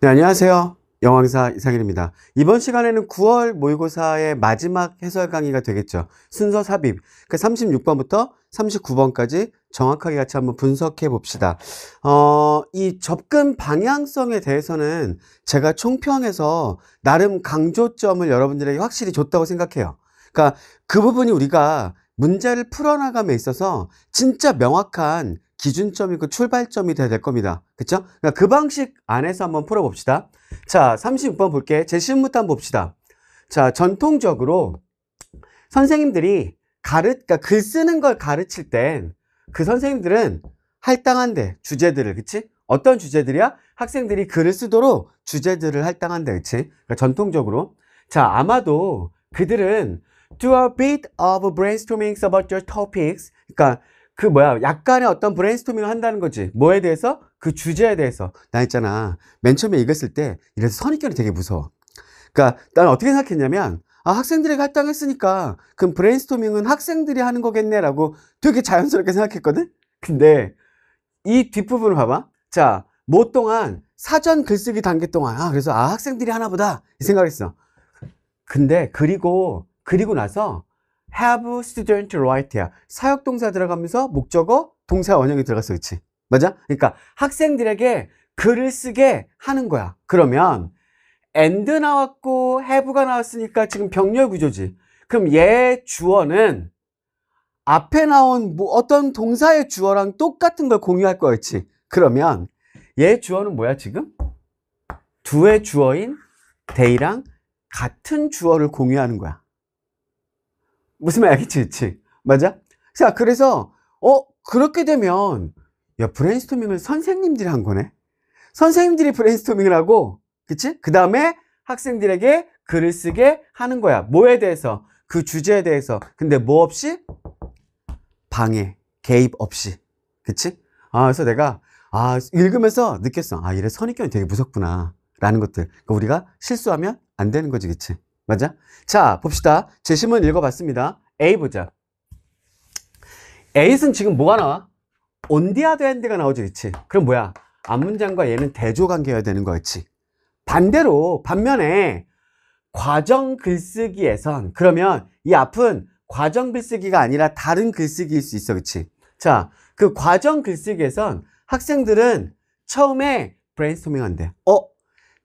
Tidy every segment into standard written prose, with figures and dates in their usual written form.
네, 안녕하세요. 영어강사 이상일입니다. 이번 시간에는 9월 모의고사의 마지막 해설 강의가 되겠죠. 순서 삽입. 그 36번부터 39번까지 정확하게 같이 한번 분석해 봅시다. 이 접근 방향성에 대해서는 제가 총평해서 나름 강조점을 여러분들에게 확실히 줬다고 생각해요. 그러니까 그 부분이 우리가 문제를 풀어나감에 있어서 진짜 명확한 기준점이고 출발점이 돼야 될 겁니다. 그쵸? 그러니까 그 방식 안에서 한번 풀어봅시다. 자, 36번 볼게. 제시문부터 한번 봅시다. 자, 전통적으로 선생님들이 그러니까 글 쓰는 걸 가르칠 땐 그 선생님들은 할당한대, 주제들을, 그치? 어떤 주제들이야? 학생들이 글을 쓰도록 주제들을 할당한대, 그치? 그러니까 전통적으로. 자, 아마도 그들은 do a bit of brainstorming about your topics. 그러니까 약간의 어떤 브레인스토밍을 한다는 거지. 뭐에 대해서? 그 주제에 대해서. 나 있잖아. 맨 처음에 읽었을 때 이래서 선입견이 되게 무서워. 그러니까 난 어떻게 생각했냐면, 학생들에게 할당했으니까 그럼 브레인스토밍은 학생들이 하는 거겠네라고 되게 자연스럽게 생각했거든? 근데 이 뒷부분을 봐봐. 자, 뭐 동안 사전 글쓰기 단계 동안 그래서 학생들이 하나 보다 이 생각을 했어. 근데 그리고 나서 have student write야. 사역동사 들어가면서 목적어, 동사 원형이 들어갔어. 그치? 맞아? 그러니까 학생들에게 글을 쓰게 하는 거야. 그러면 and 나왔고 have가 나왔으니까 지금 병렬 구조지. 그럼 얘 주어는 앞에 나온 어떤 동사의 주어랑 똑같은 걸 공유할 거야. 그치? 그러면 얘 주어는 뭐야 지금? 두의 주어인 they랑 같은 주어를 공유하는 거야. 무슨 말 알겠지? 그치? 맞아? 자, 그래서 그렇게 되면 브레인스토밍을 선생님들이 한 거네. 선생님들이 브레인스토밍을 하고, 그치? 그 다음에 학생들에게 글을 쓰게 하는 거야. 뭐에 대해서? 그 주제에 대해서. 근데 뭐 없이? 방해, 개입 없이. 그치? 그래서 내가 읽으면서 느꼈어. 이래 선입견이 되게 무섭구나 라는 것들. 그러니까 우리가 실수하면 안 되는 거지. 그치? 맞아? 자, 봅시다. 제시문 읽어봤습니다. A 보자. A는 지금 뭐가 나와? on the other hand가 나오지. 그치? 그럼 뭐야? 앞문장과 얘는 대조관계여야 되는 거였지. 반면에 과정 글쓰기에선 그러면 이 앞은 과정 글쓰기가 아니라 다른 글쓰기일 수 있어. 그치? 자, 그 과정 글쓰기에선 학생들은 처음에 브레인스토밍 한대.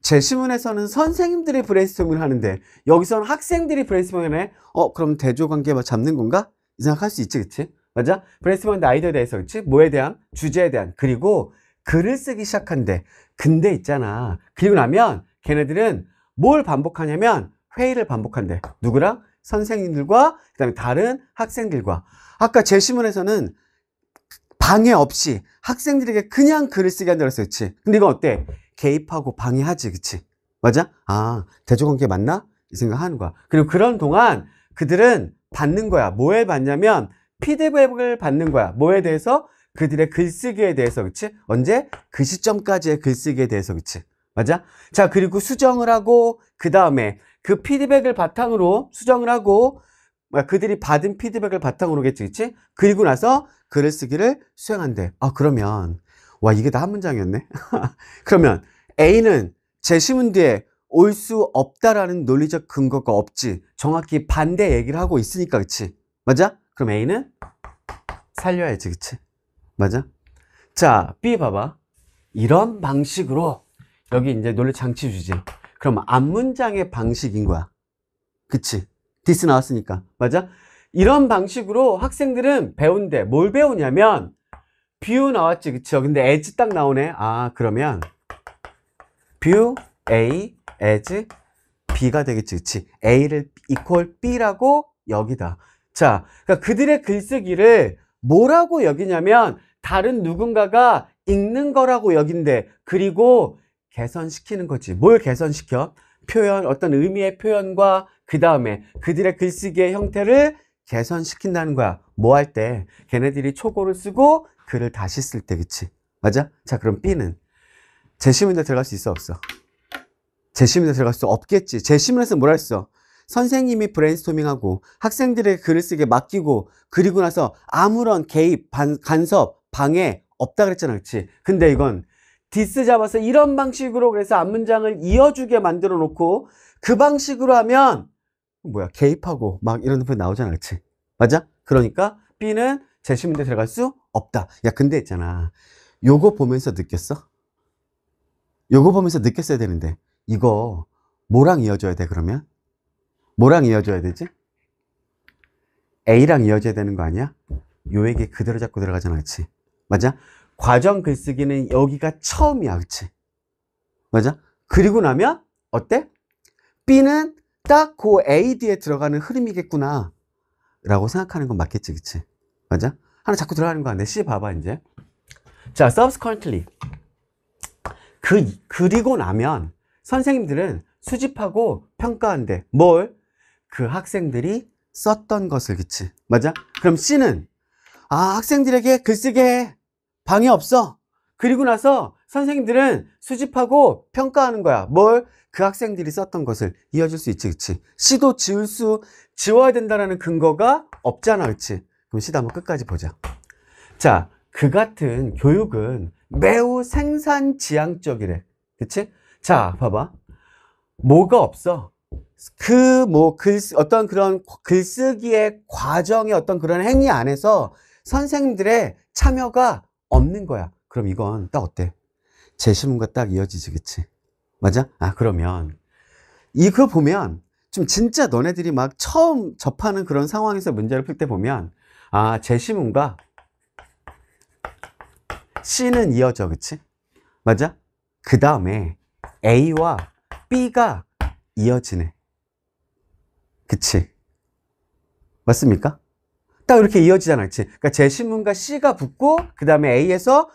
제시문에서는 선생님들이 브레인스토밍을 하는데 여기서는 학생들이 브레인스토밍을 해? 그럼 대조관계 잡는 건가? 이 생각할 수 있지. 그치? 맞아? 브레인스토밍인데 아이디어에 대해서. 그치? 뭐에 대한? 주제에 대한. 그리고 글을 쓰기 시작한대. 근데 있잖아. 그리고 나면 걔네들은 뭘 반복하냐면 회의를 반복한대. 누구랑? 선생님들과 그 다음에 다른 학생들과. 아까 제시문에서는 방해 없이 학생들에게 그냥 글을 쓰게 한다고 했어. 그치? 근데 이건 어때? 개입하고 방해하지. 그치? 맞아? 대조관계 맞나? 이 생각하는 거야. 그리고 그런 동안 그들은 받는 거야. 뭐에 받냐면 피드백을 받는 거야. 뭐에 대해서? 그들의 글쓰기에 대해서. 그치? 언제? 그 시점까지의 글쓰기에 대해서. 그치? 맞아? 자, 그리고 수정을 하고 그 다음에 그 피드백을 바탕으로 수정을 하고 그들이 받은 피드백을 바탕으로겠지. 그치? 그리고 나서 글을 쓰기를 수행한대. 그러면 이게 다 한 문장이었네. 그러면 A는 제시문 뒤에 올 수 없다라는 논리적 근거가 없지. 정확히 반대 얘기를 하고 있으니까. 그치? 맞아? 그럼 A는 살려야지. 그치? 맞아? 자, B 봐봐. 이런 방식으로 여기 이제 논리 장치 주지. 그럼 앞문장의 방식인 거야. 그치? this 나왔으니까. 맞아? 이런 방식으로 학생들은 배운대. 뭘 배우냐면 view 나왔지. 그쵸? 근데 as 딱 나오네. 그러면 view A as B가 되겠지. 그치? A를 equal B라고 여기다. 자, 그러니까 그들의 글쓰기를 뭐라고 여기냐면 다른 누군가가 읽는 거라고 여긴대. 그리고 개선시키는 거지. 뭘 개선시켜? 표현, 어떤 의미의 표현과 그 다음에 그들의 글쓰기의 형태를 개선시킨다는 거야. 뭐 할 때? 걔네들이 초고를 쓰고 글을 다시 쓸 때. 그치? 맞아? 자, 그럼 B는 제시문에 들어갈 수 있어? 없어? 제시문에 들어갈 수 없겠지. 제시문에서 뭐라 했어? 선생님이 브레인스토밍하고 학생들의 글을 쓰게 맡기고 그리고 나서 아무런 개입, 간섭, 방해 없다 그랬잖아. 그치? 근데 이건 디스 잡아서 이런 방식으로 그래서 앞문장을 이어주게 만들어 놓고 그 방식으로 하면 뭐야 개입하고 막 이런 표현 나오잖아. 그치? 맞아? 그러니까 B는 제시문제 들어갈 수 없다. 야 근데 있잖아. 요거 보면서 느꼈어? 요거 보면서 느꼈어야 되는데 이거 뭐랑 이어져야 돼 그러면? 뭐랑 이어져야 되지? A랑 이어져야 되는 거 아니야? 요 얘기 그대로 잡고 들어가잖아. 그치? 맞아? 과정 글쓰기는 여기가 처음이야. 그치? 맞아? 그리고 나면 어때? B는 딱 그 A 뒤에 들어가는 흐름이겠구나 라고 생각하는 건 맞겠지. 그치? 맞아? 하나 자꾸 들어가는 거 같네. C 봐봐 이제. 자, subsequently. 그리고 나면 선생님들은 수집하고 평가한대. 뭘? 그 학생들이 썼던 것을. 그치? 맞아? 그럼 C는 학생들에게 글쓰게 해. 방해 없어. 그리고 나서 선생님들은 수집하고 평가하는 거야. 뭘? 그 학생들이 썼던 것을. 이어질 수 있지. 그치? C도 지워야 된다는 근거가 없잖아. 그치? 그럼 C도 한번 끝까지 보자. 자, 그 같은 교육은 매우 생산지향적이래. 그치? 자, 봐봐. 뭐가 없어? 어떤 그런 글쓰기의 과정의 어떤 그런 행위 안에서 선생님들의 참여가 없는 거야. 그럼 이건 딱 어때? 제시문과 딱 이어지지. 그치? 맞아? 그러면 이거 보면 좀 진짜 너네들이 막 처음 접하는 그런 상황에서 문제를 풀 때 보면 제시문과 C는 이어져. 그치? 맞아? 그 다음에 A와 B가 이어지네. 그치? 맞습니까? 딱 이렇게 이어지잖아. 그치? 그러니까 제시문과 C가 붙고 그 다음에 A에서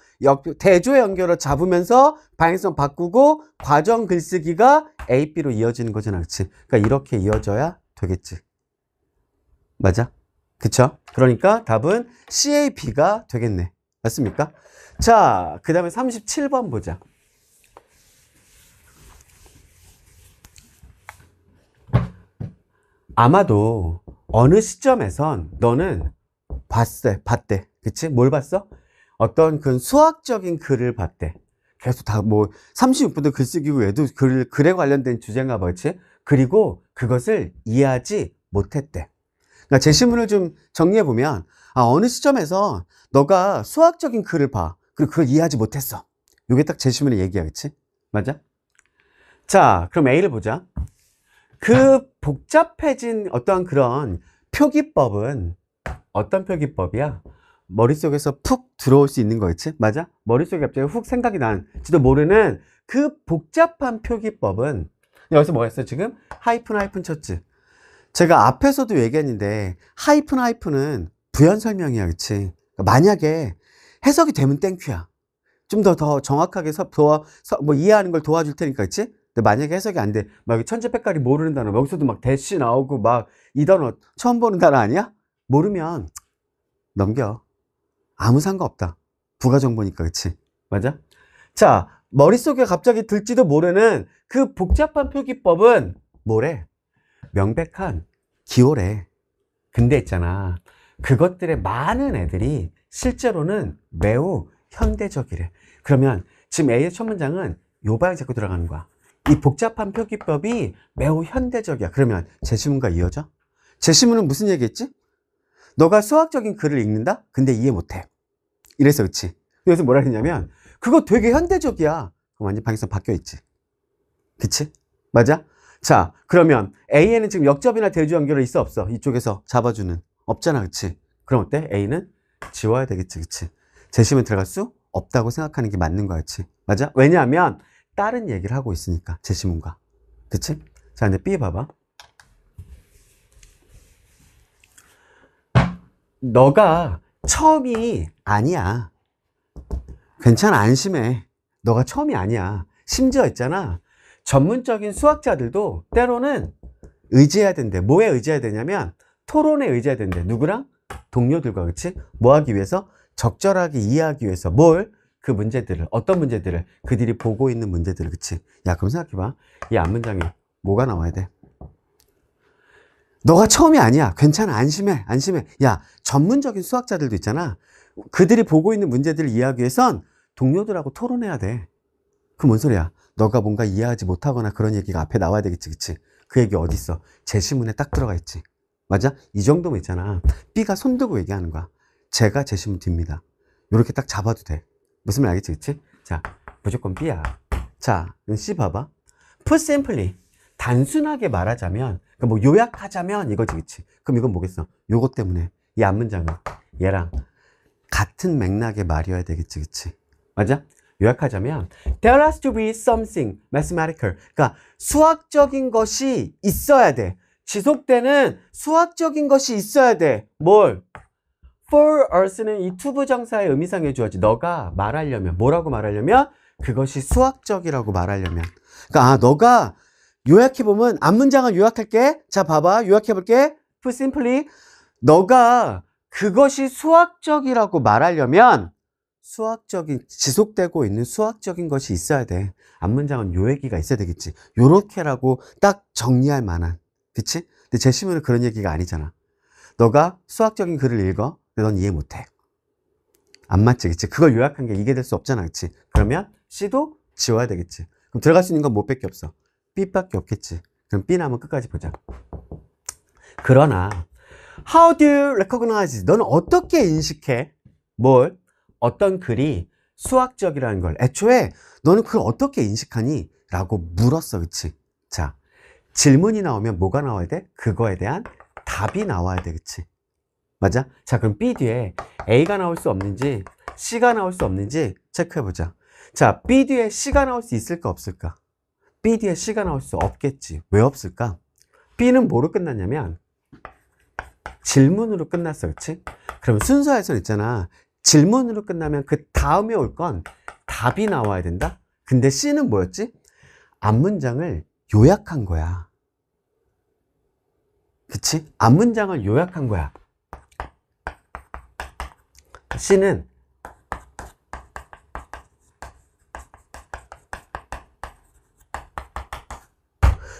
대조 연결을 잡으면서 방향성 바꾸고 과정 글쓰기가 A, B로 이어지는 거잖아. 그치? 그러니까 이렇게 이어져야 되겠지. 맞아? 그쵸? 그러니까 답은 CA, B가 되겠네. 맞습니까? 자, 그 다음에 37번 보자. 아마도 어느 시점에선 너는 봤대. 그치? 뭘 봤어? 어떤 그 수학적인 글을 봤대. 계속 다 36분도 글쓰기고 외도 글에 관련된 주제인가 봐. 그치? 그리고 그것을 이해하지 못했대. 그러니까 제시문을 좀 정리해보면, 어느 시점에서 너가 수학적인 글을 봐. 그리고 그걸 이해하지 못했어. 이게 딱 제시문의 얘기야. 그치? 맞아? 자, 그럼 A를 보자. 그 복잡해진 어떤 그런 표기법은 어떤 표기법이야? 머릿속에서 푹 들어올 수 있는 거였지? 맞아? 머릿속에 갑자기 훅 생각이 난지도 모르는 그 복잡한 표기법은 여기서 뭐가 있어 지금? 하이픈 쳤지? 제가 앞에서도 얘기했는데 하이픈은 부연 설명이야. 그치? 만약에 해석이 되면 땡큐야. 좀 더 정확하게 이해하는 걸 도와줄 테니까. 그치? 근데 만약에 해석이 안 돼. 막 천지백깔이 모르는 단어. 여기서도 막 대시 나오고 막 이 단어 처음 보는 단어 아니야? 모르면 넘겨. 아무 상관없다. 부가정보니까. 그치? 맞아? 자, 머릿속에 갑자기 들지도 모르는 그 복잡한 표기법은 뭐래? 명백한 기호래. 근데 있잖아. 그것들의 많은 애들이 실제로는 매우 현대적이래. 그러면 지금 A의 첫 문장은 요 방향 잡고 들어가는 거야. 이 복잡한 표기법이 매우 현대적이야. 그러면 제시문과 이어져? 제시문은 무슨 얘기했지? 너가 수학적인 글을 읽는다? 근데 이해 못해. 이래서. 그치? 그래서 뭐라 했냐면 그거 되게 현대적이야. 그럼 완전 방향성 바뀌어 있지. 그치? 맞아? 자, 그러면 A에는 지금 역접이나 대조 연결이 있어 없어? 이쪽에서 잡아주는 없잖아. 그치? 그럼 어때? A는 지워야 되겠지. 그치? 제시문 들어갈 수 없다고 생각하는 게 맞는 거야. 그치? 맞아? 왜냐하면 다른 얘기를 하고 있으니까. 제시문과. 그치? 자, 근데 B 봐봐. 너가 처음이 아니야. 괜찮아. 안심해. 너가 처음이 아니야. 심지어 있잖아. 전문적인 수학자들도 때로는 의지해야 된대. 뭐에 의지해야 되냐면 토론에 의지해야 된대. 누구랑? 동료들과. 그치? 뭐 하기 위해서? 적절하게 이해하기 위해서. 뭘? 그 문제들을. 어떤 문제들을? 그들이 보고 있는 문제들을. 그치? 야, 그럼 생각해봐. 이 앞문장에 뭐가 나와야 돼? 너가 처음이 아니야. 괜찮아. 안심해. 야, 전문적인 수학자들도 있잖아. 그들이 보고 있는 문제들을 이해하기 위해선 동료들하고 토론해야 돼. 그 뭔 소리야? 너가 뭔가 이해하지 못하거나 그런 얘기가 앞에 나와야 되겠지, 그치? 그 얘기 어딨어? 제시문에 딱 들어가 있지. 맞아? 이 정도면 있잖아. B가 손 들고 얘기하는 거야. 제가 제시문 뒤입니다. 요렇게 딱 잡아도 돼. 무슨 말 알겠지, 그치? 자, 무조건 B야. 자, C 봐봐. Put simply. 단순하게 말하자면, 그러니까 뭐 요약하자면 이거지, 그치? 그럼 이건 뭐겠어? 요것 때문에 이 앞문장은 얘랑 같은 맥락의 말이어야 되겠지, 그치? 맞아? 요약하자면 There has to be something mathematical. 그러니까 수학적인 것이 있어야 돼. 지속되는 수학적인 것이 있어야 돼. 뭘? For us는 이 투부정사의 의미상의 주어지. 너가 말하려면, 뭐라고 말하려면? 그것이 수학적이라고 말하려면. 그러니까 너가 요약해보면 앞문장을 요약할게. 자, 봐봐. 요약해볼게. Put simply. 너가 그것이 수학적이라고 말하려면 수학적인, 지속되고 있는 수학적인 것이 있어야 돼. 앞문장은 요 얘기가 있어야 되겠지. 요렇게라고 딱 정리할 만한. 그치? 근데 제시문은 그런 얘기가 아니잖아. 너가 수학적인 글을 읽어. 근데 넌 이해 못해. 안 맞지, 그치? 그걸 요약한 게 이게 될 수 없잖아, 그치? 그러면 C도 지워야 되겠지. 그럼 들어갈 수 있는 건 뭐밖에 없어? B밖에 없겠지. 그럼 B는 한번 끝까지 보자. 그러나 How do you recognize? 너는 어떻게 인식해? 뭘? 어떤 글이 수학적이라는 걸. 애초에 너는 그걸 어떻게 인식하니? 라고 물었어, 그치? 자, 질문이 나오면 뭐가 나와야 돼? 그거에 대한 답이 나와야 돼, 그치? 맞아? 자, 그럼 B 뒤에 A가 나올 수 없는지 C가 나올 수 없는지 체크해보자. 자, B 뒤에 C가 나올 수 있을까 없을까? B 뒤에 C가 나올 수 없겠지. 왜 없을까? B는 뭐로 끝났냐면 질문으로 끝났어, 그치? 그럼 순서에서 있잖아. 질문으로 끝나면 그 다음에 올 건 답이 나와야 된다? 근데 C는 뭐였지? 앞문장을 요약한 거야. 그치? 앞문장을 요약한 거야. C는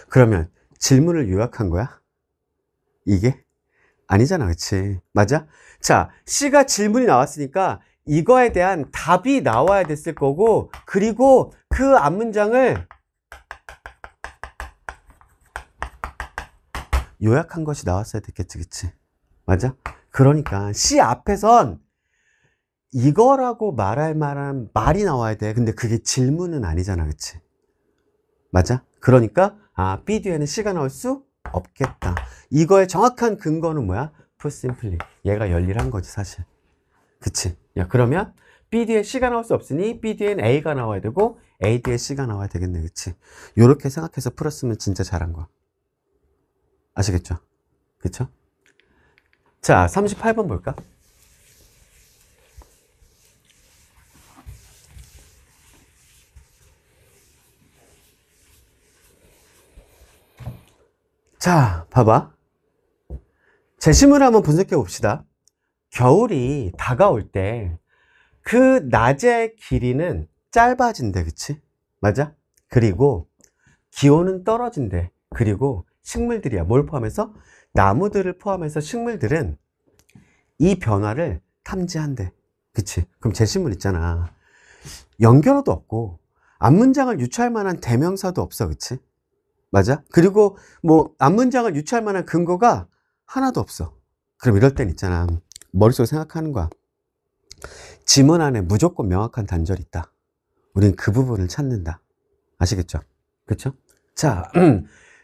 그러면 질문을 요약한 거야? 이게? 아니잖아, 그치? 맞아? 자, C가 질문이 나왔으니까 이거에 대한 답이 나와야 됐을 거고, 그리고 그 앞문장을 요약한 것이 나왔어야 됐겠지, 그치? 맞아? 그러니까 C 앞에선 이거라고 말할 만한 말이 나와야 돼. 근데 그게 질문은 아니잖아, 그치? 맞아? 그러니까 B 뒤에는 C가 나올 수 없겠다. 이거의 정확한 근거는 뭐야? Put simply. 얘가 열일한 거지, 사실. 그치? 야, 그러면 B 뒤에 C가 나올 수 없으니 B 뒤엔 A가 나와야 되고 A 뒤에 C가 나와야 되겠네, 그치? 요렇게 생각해서 풀었으면 진짜 잘한 거야. 아시겠죠? 그쵸? 자, 38번 볼까? 자, 봐봐. 제시문을 한번 분석해 봅시다. 겨울이 다가올 때 그 낮의 길이는 짧아진대, 그치? 맞아? 그리고 기온은 떨어진대. 그리고 식물들이야. 뭘 포함해서? 나무들을 포함해서 식물들은 이 변화를 탐지한대. 그치? 그럼 제시문 있잖아. 연결어도 없고 앞문장을 유추할 만한 대명사도 없어, 그치? 맞아? 그리고 뭐 앞문장을 유추할 만한 근거가 하나도 없어. 그럼 이럴 땐 있잖아. 머릿속에 생각하는 거야. 지문 안에 무조건 명확한 단절이 있다. 우린 그 부분을 찾는다. 아시겠죠? 그쵸? 자,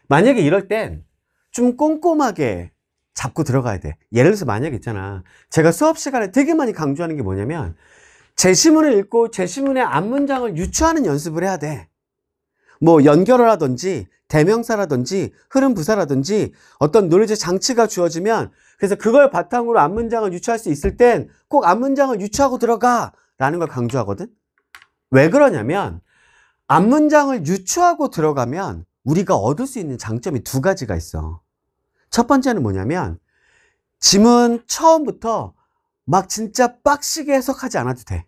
만약에 이럴 땐 좀 꼼꼼하게 잡고 들어가야 돼. 예를 들어서 만약에 있잖아. 제가 수업 시간에 되게 많이 강조하는 게 뭐냐면 제시문을 읽고 제시문의 앞문장을 유추하는 연습을 해야 돼. 뭐 연결어라든지 대명사라든지 흐름 부사라든지 어떤 논리적 장치가 주어지면 그래서 그걸 바탕으로 앞문장을 유추할 수 있을 땐 꼭 앞문장을 유추하고 들어가 라는 걸 강조하거든. 왜 그러냐면 앞문장을 유추하고 들어가면 우리가 얻을 수 있는 장점이 두 가지가 있어. 첫 번째는 뭐냐면 지문 처음부터 막 진짜 빡시게 해석하지 않아도 돼.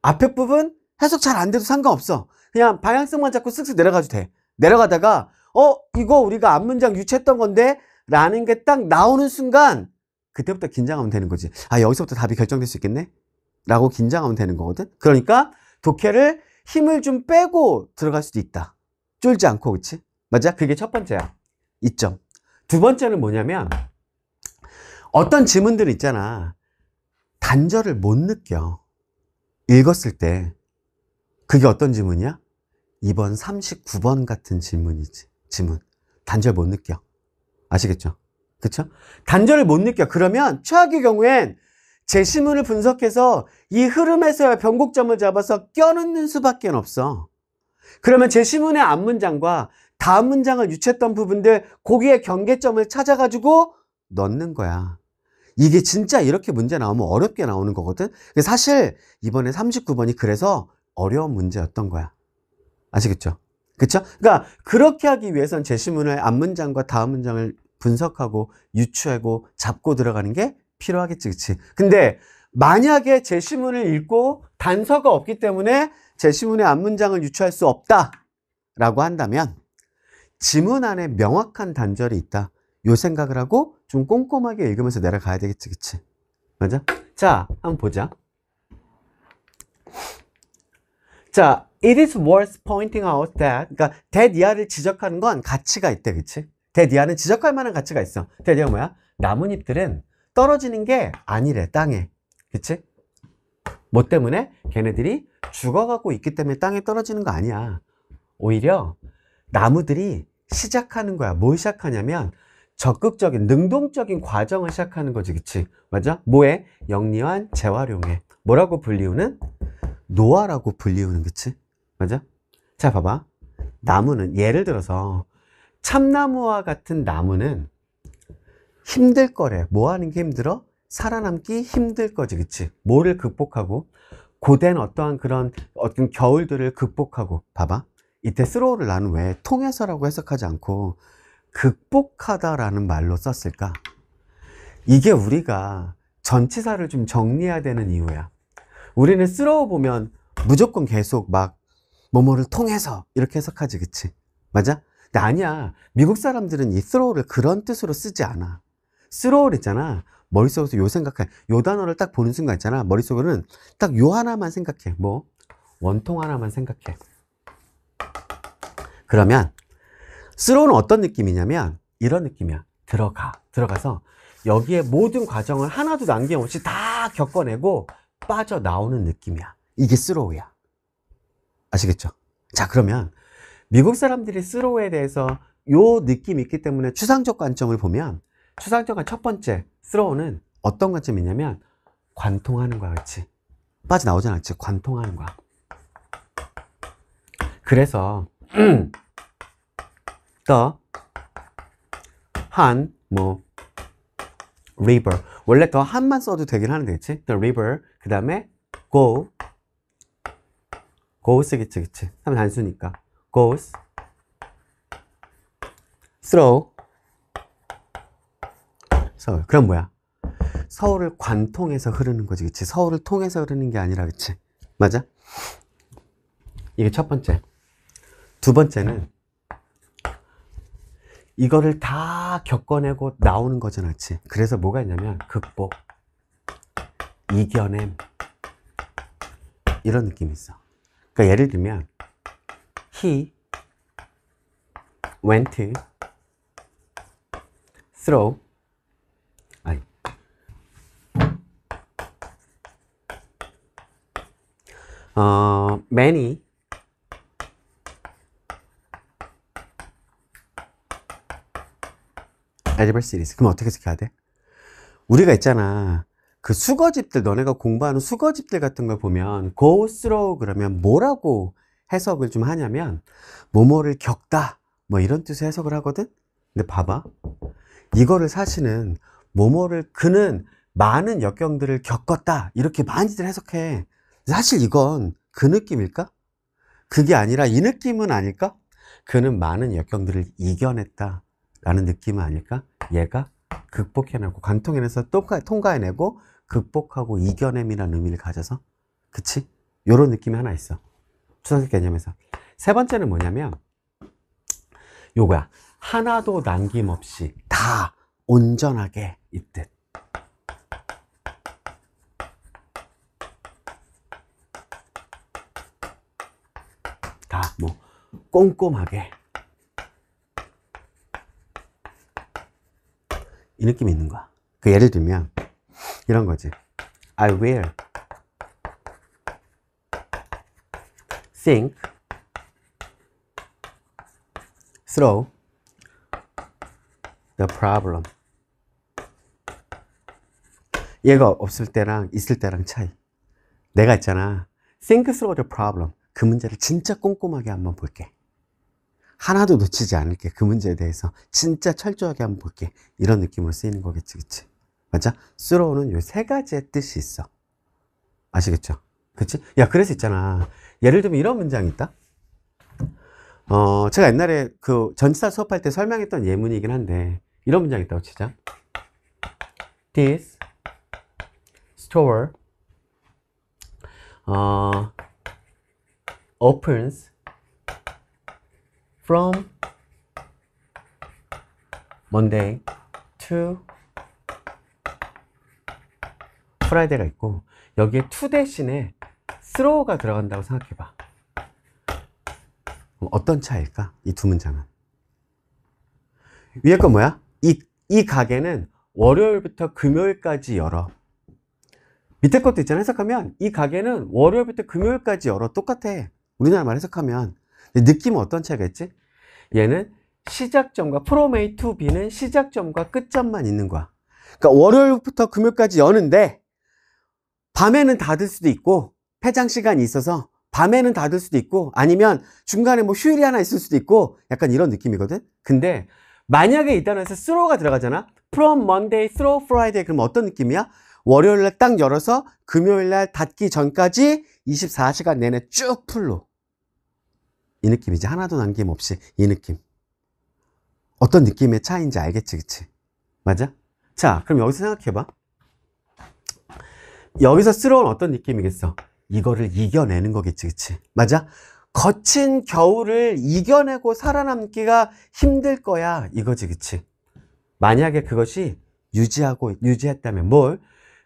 앞에 부분 해석 잘 안 돼도 상관없어. 그냥 방향성만 잡고 쓱쓱 내려가도 돼. 내려가다가 이거 우리가 앞문장 유추했던 건데 라는 게 딱 나오는 순간 그때부터 긴장하면 되는 거지. 아, 여기서부터 답이 결정될 수 있겠네? 라고 긴장하면 되는 거거든. 그러니까 독해를 힘을 좀 빼고 들어갈 수도 있다. 쫄지 않고, 그치? 맞아? 그게 첫 번째야. 이점. 두 번째는 뭐냐면, 어떤 지문들 있잖아. 단절을 못 느껴. 읽었을 때. 그게 어떤 지문이야? 2번 39번 같은 질문이지. 지문. 단절 못 느껴. 아시겠죠? 그쵸? 단절을 못 느껴. 그러면 최악의 경우엔 제시문을 분석해서 이 흐름에서의 변곡점을 잡아서 껴넣는 수밖에 없어. 그러면 제시문의 앞문장과 다음 문장을 유추했던 부분들, 거기에 경계점을 찾아가지고 넣는 거야. 이게 진짜 이렇게 문제 나오면 어렵게 나오는 거거든. 사실 이번에 39번이 그래서 어려운 문제였던 거야. 아시겠죠? 그쵸? 그러니까 그렇게 하기 위해선 제시문을 앞문장과 다음 문장을 분석하고 유추하고 잡고 들어가는 게 필요하겠지, 그치? 근데 만약에 제시문을 읽고 단서가 없기 때문에 제시문의 앞문장을 유추할 수 없다라고 한다면 지문 안에 명확한 단절이 있다. 요 생각을 하고 좀 꼼꼼하게 읽으면서 내려가야 되겠지, 그치? 맞아? 자, 한번 보자. 자, it is worth pointing out that, 그러니까 that 이하를 지적하는 건 가치가 있대, 그치? that 이하는 지적할 만한 가치가 있어. that 이하가 뭐야? 나뭇잎들은 떨어지는 게 아니래, 땅에. 그치? 뭐 때문에? 걔네들이 죽어가고 있기 때문에 땅에 떨어지는 거 아니야. 오히려 나무들이 시작하는 거야. 뭘 시작하냐면 적극적인, 능동적인 과정을 시작하는 거지, 그치? 맞아? 뭐에? 영리한 재활용에. 뭐라고 불리우는? 노화라고 불리우는, 그치? 맞아? 자, 봐봐. 나무는, 예를 들어서 참나무와 같은 나무는 힘들 거래. 뭐 하는 게 힘들어? 살아남기 힘들 거지, 그치? 뭐를 극복하고? 고된 어떠한 그런 어떤 겨울들을 극복하고. 봐봐. 이때 스로우를 나는 왜 통해서라고 해석하지 않고 극복하다라는 말로 썼을까? 이게 우리가 전치사를 좀 정리해야 되는 이유야. 우리는 스로우 보면 무조건 계속 막 뭐뭐를 통해서 이렇게 해석하지, 그치? 맞아? 근데 아니야. 미국 사람들은 이 스로우를 그런 뜻으로 쓰지 않아. 스로우를 있잖아. 머릿속에서 요 생각해. 요 단어를 딱 보는 순간 있잖아. 머릿속으로는 딱 요 하나만 생각해. 뭐? 원통 하나만 생각해. 그러면 스로우는 어떤 느낌이냐면 이런 느낌이야. 들어가서 여기에 모든 과정을 하나도 남김없이 다 겪어내고 빠져나오는 느낌이야. 이게 스로우야. 아시겠죠? 자, 그러면 미국 사람들이 스로우에 대해서 요 느낌이 있기 때문에 추상적 관점을 보면 추상적 첫 번째 스로우는 어떤 관점이냐면 관통하는 거야, 그렇지? 빠져나오잖아, 그렇지? 관통하는 거야. 그래서 더 한, 뭐 river, 원래 더 한만 써도 되긴 하는데, 그치? the river, 그 다음에 go 쓰겠지, 그치? 하면 단수니까 goes through 서울. 그럼 뭐야? 서울을 관통해서 흐르는 거지, 그치? 서울을 통해서 흐르는 게 아니라, 그치? 맞아? 이게 첫 번째. 두 번째는 이거를 다 겪어내고 나오는 거잖아, 그치? 그래서 뭐가 있냐면 극복, 이겨냄, 이런 느낌이 있어. 그러니까 예를 들면 he went through many adversities. 그럼 어떻게 해석해야 돼? 우리가 있잖아. 그 수거집들, 너네가 공부하는 수거집들 같은 걸 보면 go through 그러면 뭐라고 해석을 좀 하냐면 뭐뭐를 겪다 뭐 이런 뜻의 해석을 하거든. 근데 봐봐, 이거를 사실은 뭐뭐를 그는 많은 역경들을 겪었다 이렇게 많이들 해석해. 사실 이건 그 느낌일까? 그게 아니라 이 느낌은 아닐까? 그는 많은 역경들을 이겨냈다 라는 느낌은 아닐까? 얘가 극복해내고 관통해내서 통과해내고 극복하고 이겨냄이라는 의미를 가져서, 그치? 요런 느낌이 하나 있어. 추상적 개념에서. 세 번째는 뭐냐면 요거야. 하나도 남김없이 다 온전하게 이 뜻. 다 뭐 꼼꼼하게 이 느낌이 있는 거야. 그 예를 들면 이런 거지. I will think through the problem. 얘가 없을 때랑 있을 때랑 차이. 내가 있잖아. think through the problem. 그 문제를 진짜 꼼꼼하게 한번 볼게. 하나도 놓치지 않을게. 그 문제에 대해서 진짜 철저하게 한번 볼게. 이런 느낌으로 쓰이는 거겠지, 그치? 맞아? throw는 요 세 가지의 뜻이 있어. 아시겠죠? 그치? 야, 그래서 있잖아. 예를 들면 이런 문장이 있다. 제가 옛날에 그 전치사 수업할 때 설명했던 예문이긴 한데, 이런 문장이 있다고 치자. This store opens from Monday to Friday가 있고, 여기에 to 대신에 throw가 들어간다고 생각해봐. 어떤 차이일까? 이 두 문장은. 위에 건 뭐야? 이 가게는 월요일부터 금요일까지 열어. 밑에 것도 있잖아. 해석하면 이 가게는 월요일부터 금요일까지 열어. 똑같아. 우리나라 말 해석하면. 느낌은 어떤 차이가 있지? 얘는 시작점과 from A to B는 시작점과 끝점만 있는 거야. 그러니까 월요일부터 금요일까지 여는데 밤에는 닫을 수도 있고 폐장 시간이 있어서 밤에는 닫을 수도 있고 아니면 중간에 뭐 휴일이 하나 있을 수도 있고 약간 이런 느낌이거든. 근데 만약에 이 단어에서 throw가 들어가잖아. from Monday through Friday. 그럼 어떤 느낌이야? 월요일날 딱 열어서 금요일날 닫기 전까지 24시간 내내 쭉 풀로. 이 느낌이지. 하나도 남김없이 이 느낌. 어떤 느낌의 차이인지 알겠지, 그치? 맞아? 자, 그럼 여기서 생각해봐. 여기서 throw는 어떤 느낌이겠어? 이거를 이겨내는 거겠지, 그치? 맞아? 거친 겨울을 이겨내고 살아남기가 힘들 거야, 이거지, 그치? 만약에 그것이 유지했다면 뭘?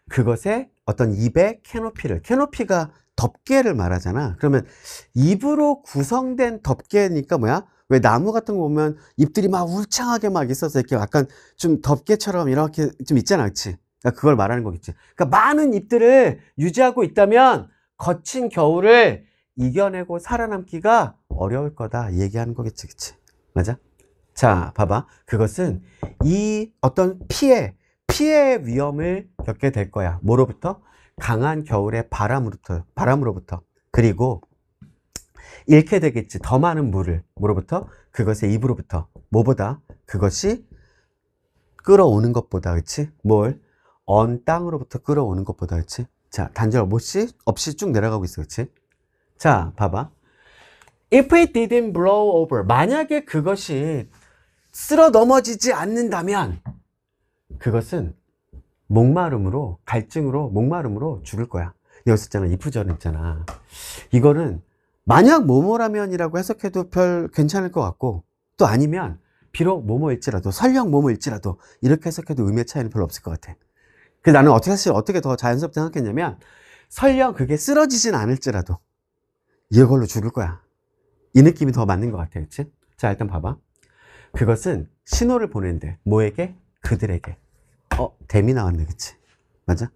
그것의 어떤 잎의 캐노피가 덮개를 말하잖아. 그러면 잎으로 구성된 덮개니까 뭐야? 왜 나무 같은 거 보면 잎들이 막 울창하게 막 있어서 이렇게 약간 좀 덮개처럼 이렇게 좀 있잖아, 그치? 그러니까 그걸 말하는 거겠지. 그러니까 많은 잎들을 유지하고 있다면 거친 겨울을 이겨내고 살아남기가 어려울 거다 얘기하는 거겠지, 그치? 맞아? 자, 봐봐. 그것은 이 어떤 피해의 위험을 겪게 될 거야. 뭐로부터? 강한 겨울의 바람으로부터. 그리고 잃게 되겠지. 더 많은 물을. 뭐로부터? 그것의 입으로부터. 뭐보다? 그것이 끌어오는 것보다, 그치? 뭘? 언 땅으로부터 끌어오는 것보다, 그치? 자, 단절 없이 쭉 내려가고 있어, 그치? 자, 봐봐. If it didn't blow over. 만약에 그것이 쓸어 넘어지지 않는다면 그것은 목마름으로 죽을 거야. 여기서 있잖아. if절은 있잖아. 이거는 만약 뭐뭐라면이라고 해석해도 별 괜찮을 것 같고 또 아니면 비록 뭐뭐일지라도 설령 뭐뭐일지라도 이렇게 해석해도 의미의 차이는 별로 없을 것 같아. 그래서 나는 어떻게 더 자연스럽게 생각했냐면 설령 그게 쓰러지진 않을지라도 이걸로 죽을 거야. 이 느낌이 더 맞는 것 같아. 그치? 자, 일단 봐봐. 그것은 신호를 보낸대. 뭐에게? 그들에게. 대미 나왔네. 그치? 맞아?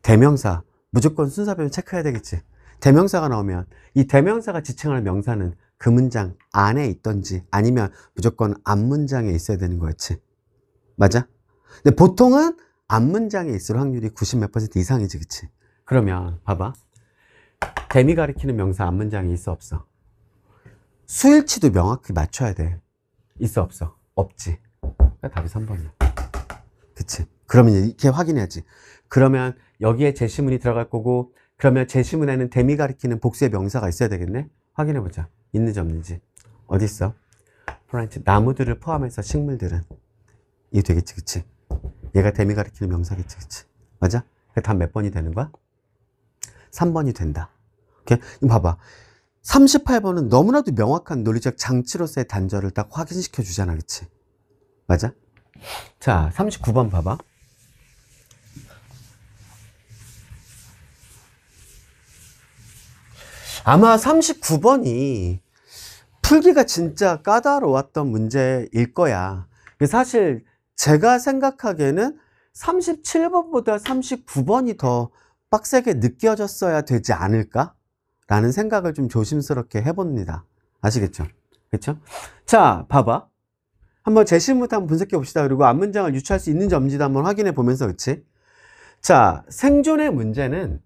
대명사. 무조건 순서별로 체크해야 되겠지. 대명사가 나오면 이 대명사가 지칭하는 명사는 그 문장 안에 있던지 아니면 무조건 앞문장에 있어야 되는 거였지. 맞아? 근데 보통은 앞문장에 있을 확률이 90몇 % 이상이지. 그치? 그러면 봐봐. 대미 가리키는 명사 앞문장에 있어 없어? 수일치도 명확히 맞춰야 돼. 있어 없어? 없지. 그러니까 답이 3번이야. 그치? 그러면 이렇게 확인해야지. 그러면 여기에 제시문이 들어갈 거고 그러면 제시문에는 대미 가리키는 복수의 명사가 있어야 되겠네? 확인해보자. 있는지 없는지. 어디 있어? 플란트. 나무들을 포함해서 식물들은. 이게 되겠지, 그치? 얘가 대미 가리키는 명사겠지, 그치? 맞아? 답 몇 번이 되는 거야? 3번이 된다. 오케이? 이거 봐봐. 38번은 너무나도 명확한 논리적 장치로서의 단절을 딱 확인시켜 주잖아, 그치? 맞아? 자, 39번 봐봐. 아마 39번이 풀기가 진짜 까다로웠던 문제일 거야. 사실 제가 생각하기에는 37번보다 39번이 더 빡세게 느껴졌어야 되지 않을까? 라는 생각을 좀 조심스럽게 해봅니다. 아시겠죠? 그렇죠? 자, 봐봐. 한번 제시문부터 한번 분석해 봅시다. 그리고 앞문장을 유추할 수 있는지 없는지도 한번 확인해 보면서, 그치? 자, 생존의 문제는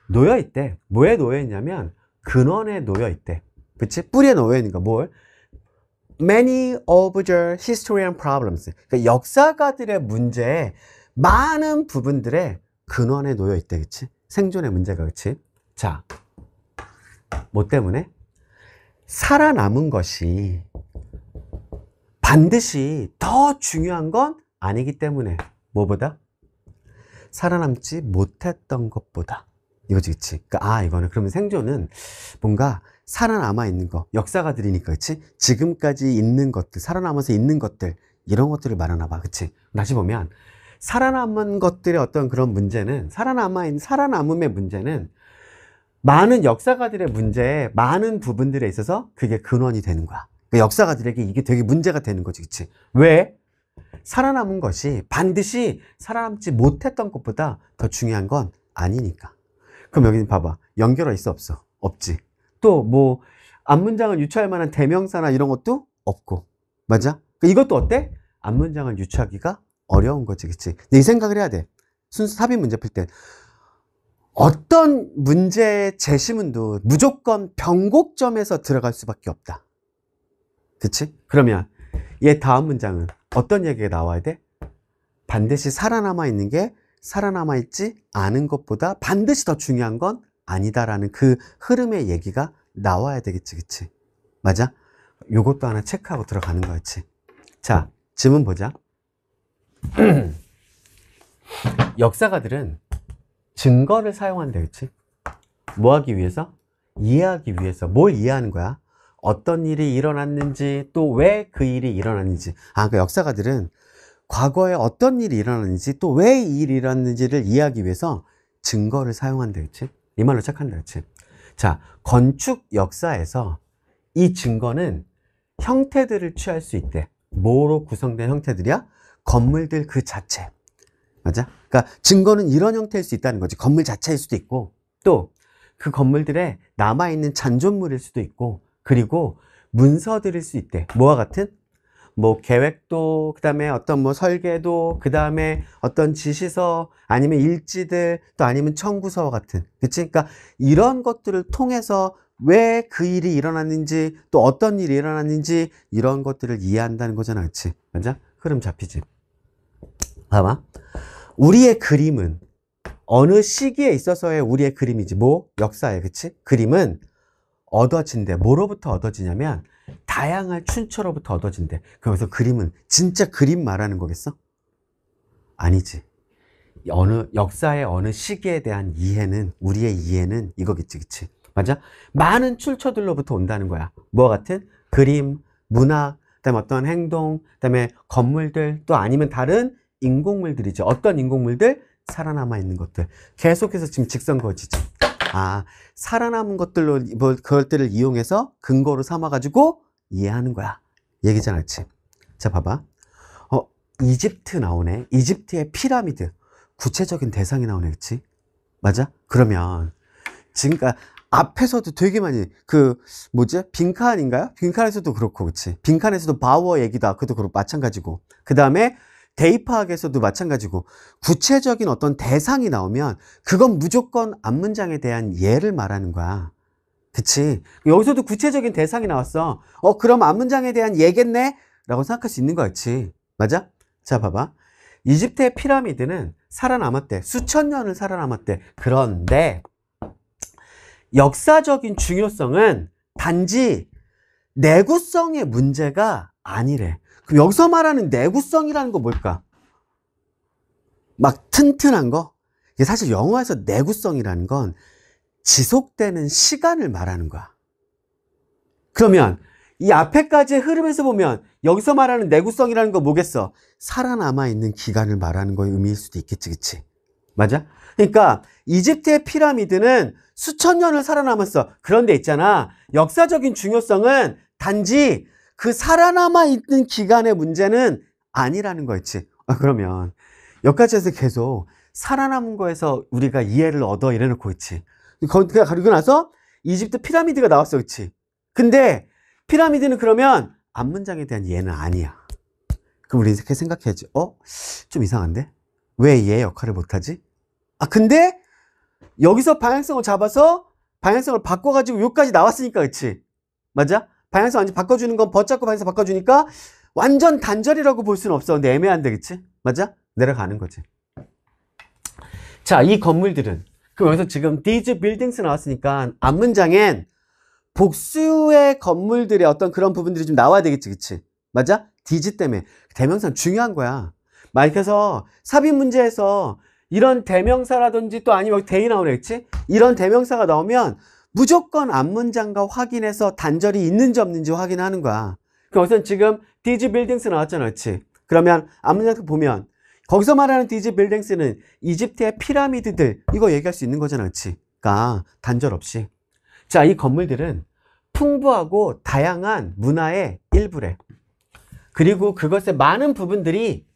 놓여있대. 뭐에 놓여있냐면 근원에 놓여있대. 그치? 뿌리에 놓여있는 거 뭘? Many of the historian problems. 그러니까 역사가들의 문제에 많은 부분들의 근원에 놓여있대. 그치? 생존의 문제가. 그치? 자, 뭐 때문에? 살아남은 것이 반드시 더 중요한 건 아니기 때문에. 뭐보다? 살아남지 못했던 것보다. 이거지, 그치? 그러니까, 이거는 그러면 생존은 뭔가 살아남아 있는 거, 역사가들이니까, 그치? 지금까지 있는 것들, 살아남아서 있는 것들, 이런 것들을 말하나 봐, 그치? 다시 보면, 살아남은 것들의 어떤 그런 문제는, 살아남음의 문제는 많은 역사가들의 문제에 많은 부분들에 있어서 그게 근원이 되는 거야. 그러니까 역사가들에게 이게 되게 문제가 되는 거지, 그치? 왜? 살아남은 것이 반드시 살아남지 못했던 것보다 더 중요한 건 아니니까. 그럼 여기 봐봐. 연결어 있어, 없어? 없지. 또 뭐 앞문장을 유추할 만한 대명사나 이런 것도 없고. 맞아? 이것도 어때? 앞문장을 유추하기가 어려운 거지, 그치? 근데 이 생각을 해야 돼. 순수 삽입 문제 풀 때. 어떤 문제의 제시문도 무조건 변곡점에서 들어갈 수밖에 없다. 그치? 그러면 얘 다음 문장은 어떤 얘기가 나와야 돼? 반드시 살아남아 있는 게 살아남아 있지 않은 것보다 반드시 더 중요한 건 아니다라는 그 흐름의 얘기가 나와야 되겠지, 그치? 맞아? 요것도 하나 체크하고 들어가는 거였지. 자, 질문 보자. 역사가들은 증거를 사용한대, 그치? 뭐 하기 위해서? 이해하기 위해서. 뭘 이해하는 거야? 어떤 일이 일어났는지, 또 왜 그 일이 일어났는지. 그러니까 역사가들은 과거에 어떤 일이 일어났는지, 또 왜 이 일이 일어났는지를 이해하기 위해서 증거를 사용한대, 그치? 이 말로 시작한다, 그치? 자, 건축 역사에서 이 증거는 형태들을 취할 수 있대. 뭐로 구성된 형태들이야? 건물들 그 자체. 맞아? 그러니까 증거는 이런 형태일 수 있다는 거지. 건물 자체일 수도 있고, 또 그 건물들에 남아있는 잔존물일 수도 있고, 그리고 문서들일 수 있대. 뭐와 같은? 뭐 계획도, 그 다음에 어떤 뭐 설계도, 그 다음에 어떤 지시서, 아니면 일지들, 또 아니면 청구서와 같은. 그치? 그러니까 이런 것들을 통해서 왜 그 일이 일어났는지, 또 어떤 일이 일어났는지, 이런 것들을 이해한다는 거잖아. 그치? 맞아? 흐름 잡히지? 봐봐. 우리의 그림은 어느 시기에 있어서의 우리의 그림이지. 뭐? 역사에. 그치? 그림은 얻어진대. 뭐로부터 얻어지냐면 다양한 출처로부터 얻어진대. 그래서 그림은 진짜 그림 말하는 거겠어? 아니지. 역사의 어느 시기에 대한 이해는, 우리의 이해는 이거겠지, 그치? 맞아? 많은 출처들로부터 온다는 거야. 뭐와 같은? 그림, 문학, 그다음에 어떤 행동, 그다음에 건물들, 또 아니면 다른 인공물들이죠. 어떤 인공물들? 살아남아 있는 것들. 계속해서 지금 직선 그어지지. 살아남은 것들로, 그것들을 이용해서 근거로 삼아가지고 이해하는 거야. 얘기잖아, 그치? 자, 봐봐. 이집트 나오네. 이집트의 피라미드. 구체적인 대상이 나오네, 그치? 맞아? 그러면, 지금까지 앞에서도 되게 많이, 빈칸인가요? 빈칸에서도 그렇고, 그치? 빈칸에서도 바워 얘기다. 그것도 그렇고, 마찬가지고. 그 다음에, 대입학에서도 마찬가지고, 구체적인 어떤 대상이 나오면 그건 무조건 앞문장에 대한 예를 말하는 거야. 그치? 여기서도 구체적인 대상이 나왔어. 그럼 앞문장에 대한 예겠네? 라고 생각할 수 있는 거였지. 맞아? 자, 봐봐. 이집트의 피라미드는 살아남았대. 수천 년을 살아남았대. 그런데 역사적인 중요성은 단지 내구성의 문제가 아니래. 그럼 여기서 말하는 내구성이라는 거 뭘까? 막 튼튼한 거? 이게 사실 영어에서 내구성이라는 건 지속되는 시간을 말하는 거야. 그러면 이 앞에까지의 흐름에서 보면 여기서 말하는 내구성이라는 거 뭐겠어? 살아남아 있는 기간을 말하는 거의 의미일 수도 있겠지, 그치? 맞아? 그러니까 이집트의 피라미드는 수천 년을 살아남았어. 그런데 있잖아. 역사적인 중요성은 단지 그 살아남아 있는 기간의 문제는 아니라는 거였지. 그러면 여기까지해서 계속 살아남은 거에서 우리가 이해를 얻어 이래놓고 있지. 그리고 나서 이집트 피라미드가 나왔어. 그치? 근데 피라미드는 그러면 앞문장에 대한 이해는 아니야. 그럼 우리 이렇게 생각해야지. 좀 이상한데? 왜 얘 역할을 못하지? 근데 여기서 방향성을 잡아서 방향성을 바꿔가지고 여기까지 나왔으니까, 그치? 맞아? 방향성 완전 바꿔주는 건 벗잡고 방향성 바꿔주니까 완전 단절이라고 볼 수는 없어. 근데 애매한데, 그치? 맞아? 내려가는 거지. 자, 이 건물들은, 그럼 여기서 지금 these buildings 나왔으니까 앞문장엔 복수의 건물들의 어떤 그런 부분들이 좀 나와야 되겠지, 그치? 맞아? these 때문에. 대명사는 중요한 거야. 그래서 삽입 문제에서 이런 대명사라든지 또 아니면 대이 나오네, 그치? 이런 대명사가 나오면 무조건 앞문장과 확인해서 단절이 있는지 없는지 확인하는 거야. 그럼 우선 지금 these buildings 나왔잖아, 그치? 그러면 앞문장 보면 거기서 말하는 these buildings는 이집트의 피라미드들 이거 얘기할 수 있는 거잖아, 그치? 그러니까 단절 없이. 자, 이 건물들은 풍부하고 다양한 문화의 일부래. 그리고 그것의 많은 부분들이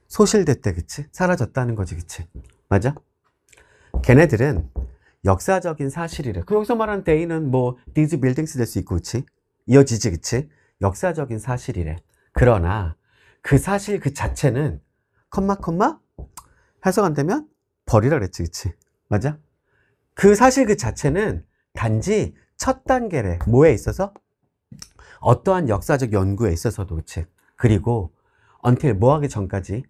소실됐대, 그치? 사라졌다는 거지, 그치? 맞아? 걔네들은 역사적인 사실이래. 그 여기서 말하는 데이는 뭐 these buildings 될 수 있고, 그치? 이어지지, 그치? 역사적인 사실이래. 그러나 그 사실 그 자체는 컴마 해석 안 되면 버리라 그랬지, 그치? 맞아? 그 사실 그 자체는 단지 첫 단계래. 뭐에 있어서? 어떠한 역사적 연구에 있어서도, 그치? 그리고 until 뭐 하기 전까지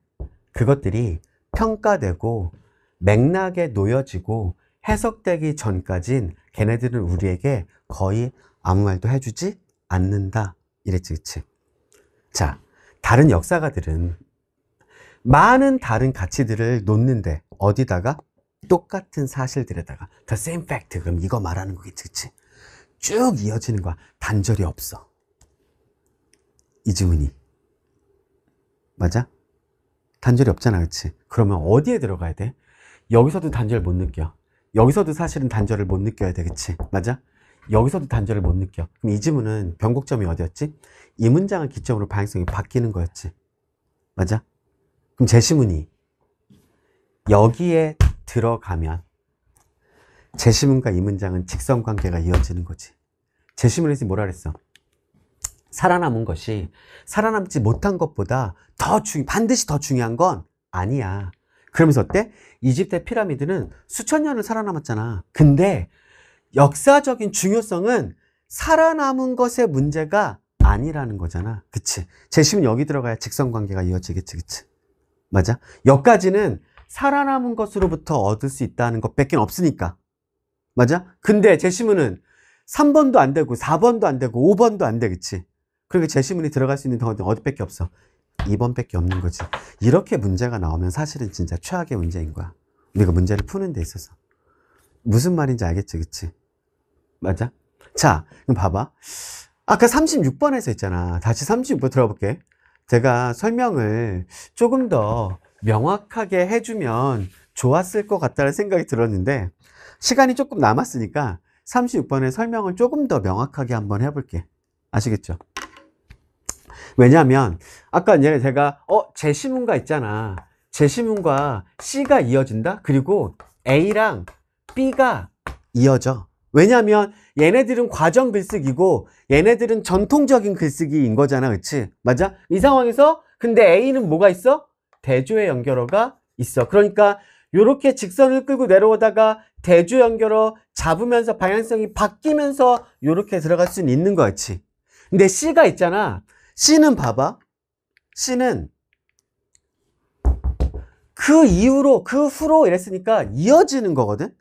그것들이 평가되고 맥락에 놓여지고 해석되기 전까진 걔네들은 우리에게 거의 아무 말도 해주지 않는다. 이랬지, 그치? 자, 다른 역사가들은 많은 다른 가치들을 놓는데 어디다가? 똑같은 사실들에다가 the same fact. 그럼 이거 말하는 거겠지, 그치? 쭉 이어지는 거야. 단절이 없어. 이지훈이. 맞아? 단절이 없잖아, 그치? 그러면 어디에 들어가야 돼? 여기서도 단절 못 느껴. 여기서도 사실은 단절을 못 느껴야 돼, 그치? 맞아? 여기서도 단절을 못 느껴. 그럼 이 지문은 변곡점이 어디였지? 이 문장을 기점으로 방향성이 바뀌는 거였지. 맞아? 그럼 제시문이 여기에 들어가면 제시문과 이 문장은 직선관계가 이어지는 거지. 제시문에서 뭐라 그랬어? 살아남은 것이 살아남지 못한 것보다 반드시 더 중요한 건 아니야. 그러면서 어때? 이집트의 피라미드는 수천 년을 살아남았잖아. 근데 역사적인 중요성은 살아남은 것의 문제가 아니라는 거잖아. 그치? 제시문 여기 들어가야 직선관계가 이어지겠지, 그치? 맞아? 여기까지는 살아남은 것으로부터 얻을 수 있다는 것밖에 없으니까. 맞아? 근데 제시문은 3번도 안 되고 4번도 안 되고 5번도 안 돼, 그치? 그러니까 제시문이 들어갈 수 있는 경우는 어디밖에 없어? 2번밖에 없는 거지. 이렇게 문제가 나오면 사실은 진짜 최악의 문제인 거야. 우리가 문제를 푸는 데 있어서. 무슨 말인지 알겠지, 그치? 맞아? 자, 그럼 봐봐. 아까 36번에서 있잖아. 다시 36번 들어볼게. 제가 설명을 조금 더 명확하게 해주면 좋았을 것 같다는 생각이 들었는데 시간이 조금 남았으니까 36번의 설명을 조금 더 명확하게 한번 해볼게. 아시겠죠? 왜냐하면 아까 제가 제시문과 있잖아. 제시문과 C가 이어진다? 그리고 A랑 B가 이어져. 왜냐하면 얘네들은 과정 글쓰기고 얘네들은 전통적인 글쓰기인 거잖아, 그치? 맞아? 이 상황에서 근데 A는 뭐가 있어? 대조의 연결어가 있어. 그러니까 요렇게 직선을 끌고 내려오다가 대조 연결어 잡으면서 방향성이 바뀌면서 요렇게 들어갈 수는 있는 거였지. 근데 C가 있잖아. C는 봐봐. C는 그 이후로 그 후로 이랬으니까 이어지는 거거든.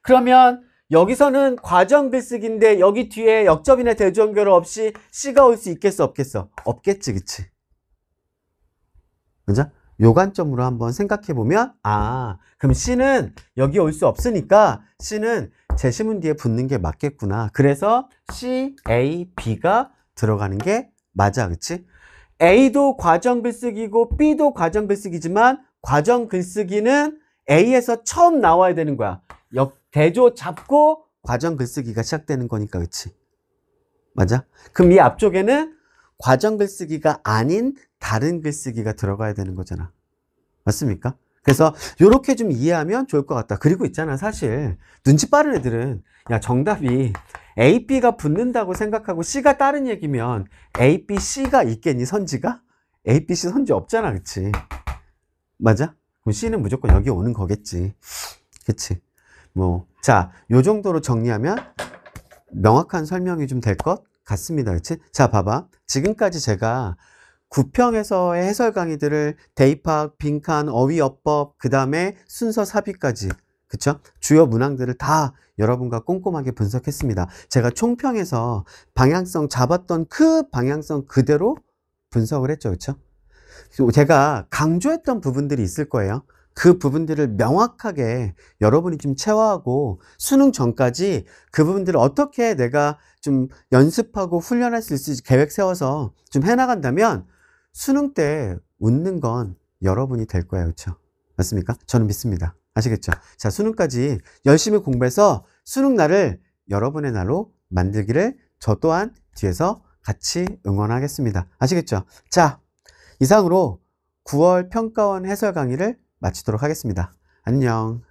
그러면 여기서는 과정 글쓰기인데 여기 뒤에 역접이나 대조 연결어 없이 C가 올 수 있겠어, 없겠어? 없겠지, 그치? 맞아? 요 관점으로 한번 생각해 보면 그럼 C는 여기 올 수 없으니까 C는 제시문 뒤에 붙는 게 맞겠구나. 그래서 C, A, B가 들어가는 게 맞아, 그치? A도 과정 글쓰기고 B도 과정 글쓰기지만 과정 글쓰기는 A에서 처음 나와야 되는 거야. 대조 잡고 과정 글쓰기가 시작되는 거니까, 그치? 맞아? 그럼 이 앞쪽에는 과정 글쓰기가 아닌 다른 글쓰기가 들어가야 되는 거잖아. 맞습니까? 그래서 이렇게 좀 이해하면 좋을 것 같다. 그리고 있잖아, 사실 눈치 빠른 애들은 야, 정답이 A, B가 붙는다고 생각하고 C가 다른 얘기면 A, B, C가 있겠니, 선지가? A, B, C 선지 없잖아, 그치? 맞아? 그럼 C는 무조건 여기 오는 거겠지. 그치? 뭐, 자, 요 정도로 정리하면 명확한 설명이 좀 될 것 같습니다. 그치? 자, 봐봐. 지금까지 제가 구평에서의 해설 강의들을 대입학, 빈칸, 어휘어법, 그 다음에 순서 삽입까지, 그쵸? 주요 문항들을 다 여러분과 꼼꼼하게 분석했습니다. 제가 총평에서 방향성 잡았던 그 방향성 그대로 분석을 했죠. 그쵸? 그리고 제가 강조했던 부분들이 있을 거예요. 그 부분들을 명확하게 여러분이 좀 체화하고 수능 전까지 그 부분들을 어떻게 내가 좀 연습하고 훈련할 수 있을지 계획 세워서 좀 해나간다면 수능 때 웃는 건 여러분이 될 거예요. 그렇죠? 맞습니까? 저는 믿습니다. 아시겠죠? 자, 수능까지 열심히 공부해서 수능 날을 여러분의 날로 만들기를 저 또한 뒤에서 같이 응원하겠습니다. 아시겠죠? 자, 이상으로 9월 평가원 해설 강의를 마치도록 하겠습니다. 안녕.